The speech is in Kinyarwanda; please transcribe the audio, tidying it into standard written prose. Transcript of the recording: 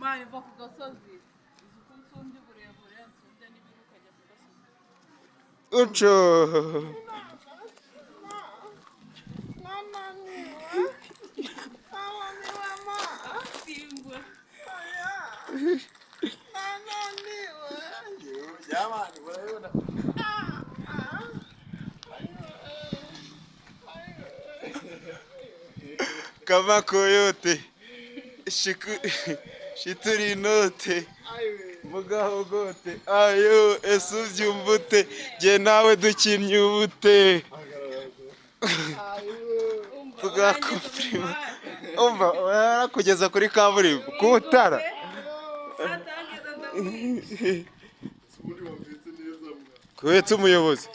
mani va ku gasozi izuko nsumbye uburebure nsumbye n'ibiruka ajya ku gasozi uco kama koyote shituri inote mugahogote ayo ese ubyumbute jye nawe dukinnye ubute tugakomprima umva warakugeza kuri kaburimbo kutara kuhetse umuyobozi